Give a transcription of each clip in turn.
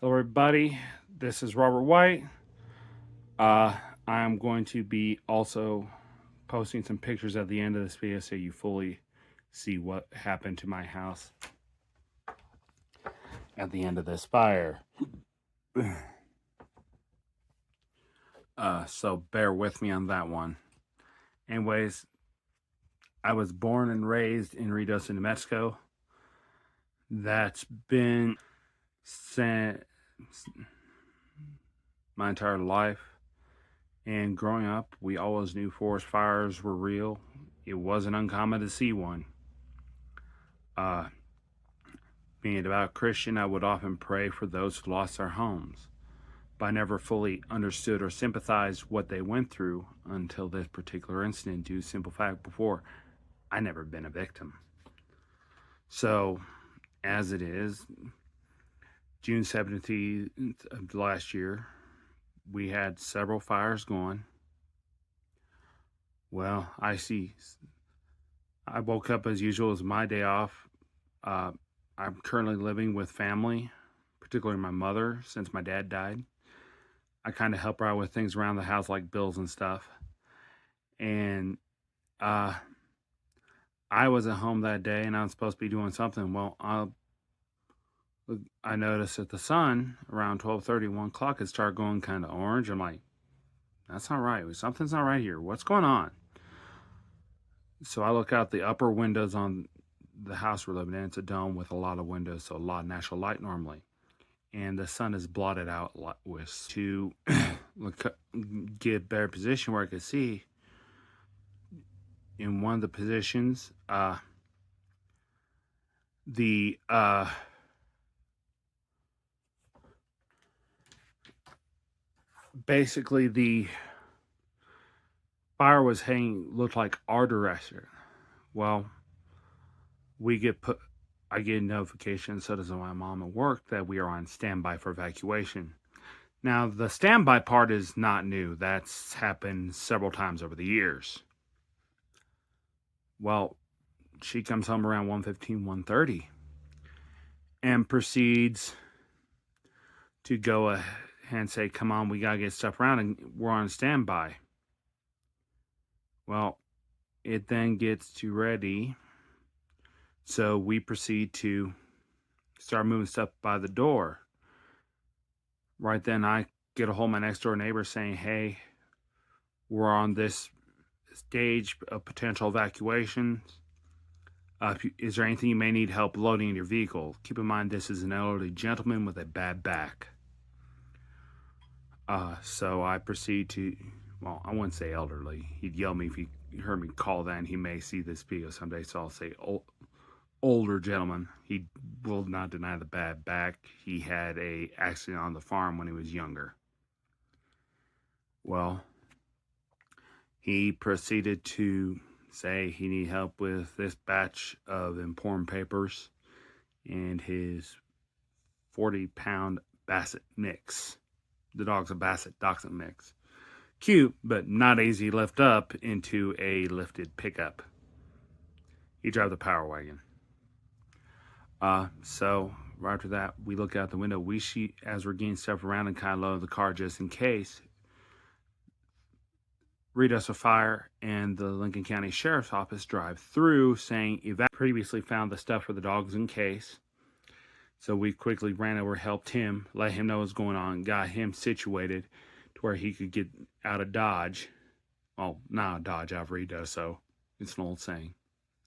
Hello, everybody. This is Robert White. I'm going to be also posting some pictures at the end of this video so you fully see what happened to my house at the end of this fire. So bear with me on that one. Anyways, I was born and raised in Reynosa, New Mexico. That's been since my entire life. And growing up, we always knew forest fires were real. It wasn't uncommon to see one. Being a devout Christian, I would often pray for those who lost their homes, but I never fully understood or sympathized what they went through until this particular incident, due to simple fact before I never been a victim. So, as it is, June 17th of last year, we had several fires going. Well, I woke up as usual. It was my day off. I'm currently living with family, particularly my mother, since my dad died. I kind of help her out with things around the house like bills and stuff. And I was at home that day and I was supposed to be doing something. Well, I noticed that the sun around 12:30, 1 o'clock, it started going kind of orange. I'm like, that's not right. Something's not right here. What's going on? So I look out the upper windows on the house we're living in. It's a dome with a lot of windows, so a lot of natural light normally. And the sun is blotted out with to get a better position where I could see. In one of the positions, basically the fire was hanging, looked like our direction. Well, I get a notification, so does my mom at work, that we are on standby for evacuation. Now, the standby part is not new. That's happened several times over the years. Well, she comes home around 1:15, 1:30 and proceeds to go ahead and say, come on, we got to get stuff around and we're on standby. Well, it then gets to ready. So we proceed to start moving stuff by the door. Right then, I get a hold of my next door neighbor saying, hey, we're on this stage of potential evacuations. Is there anything you may need help loading in your vehicle? Keep in mind, this is an elderly gentleman with a bad back. So I proceed to, well, I wouldn't say elderly. He'd yell me if he heard me call that, and he may see this video someday, so I'll say older gentleman. He will not deny the bad back. He had a accident on the farm when he was younger. Well, he proceeded to say he need help with this batch of important papers and his 40-pound Basset mix. The dog's a Basset Dachshund mix. Cute, but not easy to lift up into a lifted pickup. He drives a power wagon. So right after that, we look out the window. We see, as we're getting stuff around and kind of load the car just in case, Reynosa Fire and the Lincoln County Sheriff's Office drive through saying previously found the stuff for the dogs in case. So we quickly ran over, helped him, let him know what's going on, got him situated to where he could get out of Dodge. Well, not Dodge, out of Reynosa, so it's an old saying.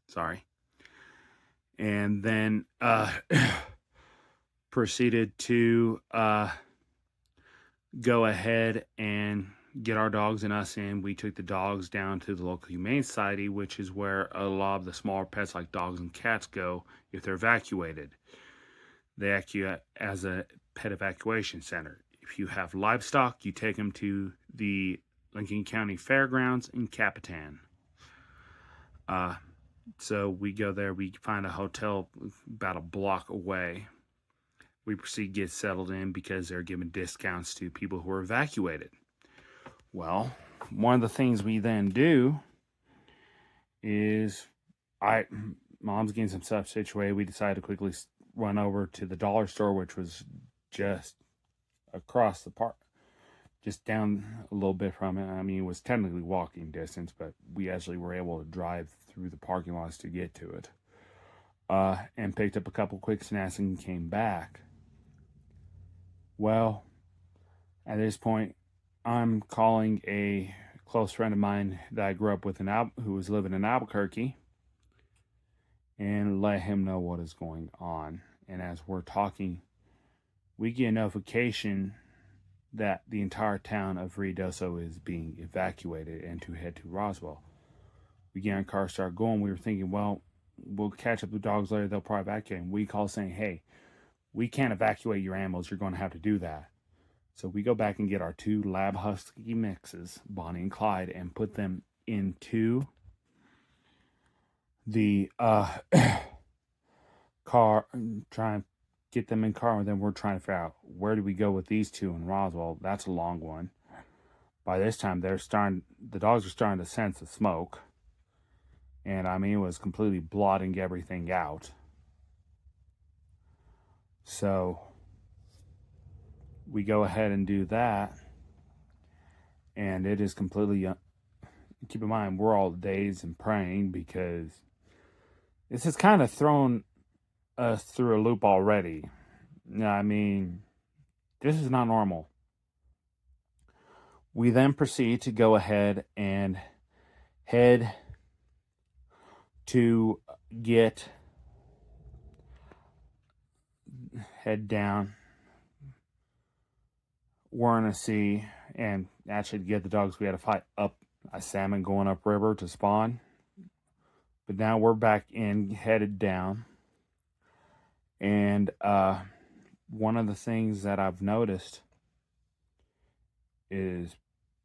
Sorry. And then proceeded to go ahead and get our dogs and us in. We took the dogs down to the local humane society, which is where a lot of the smaller pets like dogs and cats go if they're evacuated. They act you as a pet evacuation center. If you have livestock, you take them to the Lincoln County Fairgrounds in Capitan. So we go there, we find a hotel about a block away. We proceed to get settled in because they're giving discounts to people who are evacuated. Well, one of the things we then do is Mom's getting some stuff situated. We decided to quickly run over to the dollar store, which was just across the park, just down a little bit from it. I mean, it was technically walking distance, but we actually were able to drive through the parking lots to get to it. And picked up a couple quick snacks and came back. Well, at this point, I'm calling a close friend of mine that I grew up with who was living in Albuquerque, and let him know what is going on. And as we're talking, we get a notification that the entire town of Ruidoso is being evacuated and to head to Roswell. We get in our car, start going. We were thinking, well, we'll catch up with the dogs later. They'll probably evacuate. And we call saying, hey, we can't evacuate your animals. You're going to have to do that. So we go back and get our 2 lab husky mixes, Bonnie and Clyde, and put them into the car, try and get them in car. And then we're trying to figure out, where do we go with these 2 in Roswell? That's a long one. By this time, the dogs are starting to sense the smoke. And I mean, it was completely blotting everything out. So we go ahead and do that. And it is completely, keep in mind, we're all dazed and praying, because this has kind of thrown us through a loop already. I mean, this is not normal. We then proceed to go ahead and head down Warrenessy, and actually to get the dogs, we had to fight up a salmon going upriver to spawn. But now we're back in, headed down. And one of the things that I've noticed is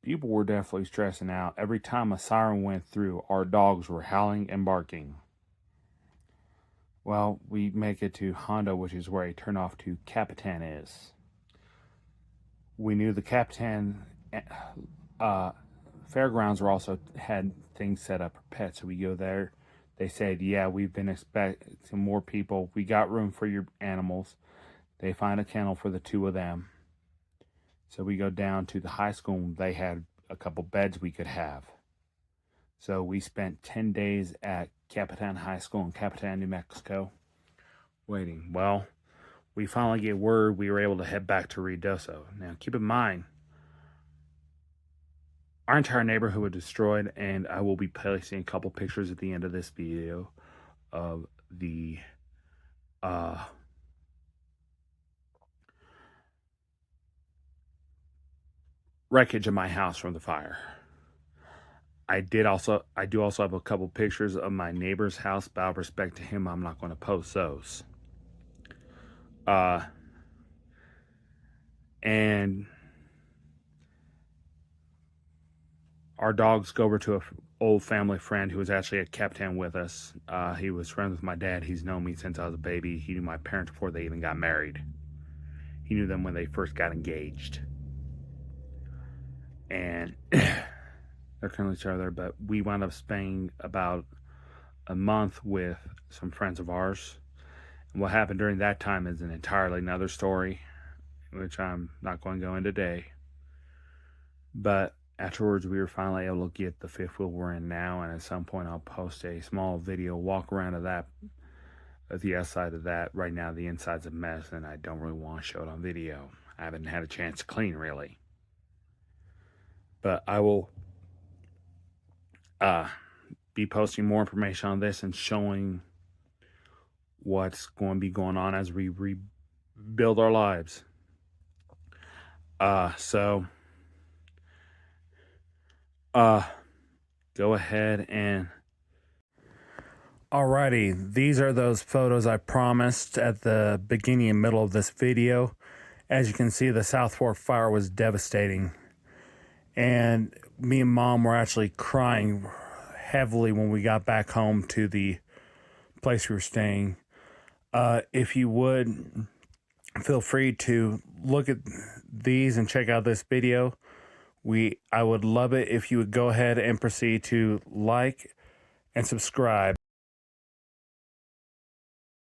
people were definitely stressing out. Every time a siren went through, our dogs were howling and barking. Well, we make it to Hondo, which is where a turnoff to Capitan is. We knew the Capitan fairgrounds were also had things set up for pets, so we go there. They said, yeah, we've been expecting more people. We got room for your animals. They find a kennel for the 2 of them. So we go down to the high school, and they had a couple beds we could have. So we spent 10 days at Capitan High School in Capitan, New Mexico, waiting. Well, we finally get word we were able to head back to Ruidoso. Now, keep in mind, our entire neighborhood was destroyed, and I will be placing a couple pictures at the end of this video of the wreckage of my house from the fire. I do also have a couple pictures of my neighbor's house, but out of respect to him, I'm not going to post those. And our dogs go over to an old family friend who was actually at Capitan with us. He was friends with my dad. He's known me since I was a baby. He knew my parents before they even got married. He knew them when they first got engaged. And they're currently each other, but we wound up spending about a month with some friends of ours. And what happened during that time is an entirely another story, which I'm not going to go into today. But afterwards, we were finally able to get the 5th wheel we're in now, and at some point I'll post a small video walk around of that, of the outside of that. Right now the inside's a mess, and I don't really want to show it on video. I haven't had a chance to clean, really. But I will be posting more information on this and showing what's going to be going on as we rebuild our lives. So go ahead and alrighty, these are those photos I promised at the beginning and middle of this video. As you can see, the South Fork fire was devastating, and me and Mom were actually crying heavily when we got back home to the place we were staying. If you would, feel free to look at these and check out this video. I would love it if you would go ahead and proceed to like and subscribe.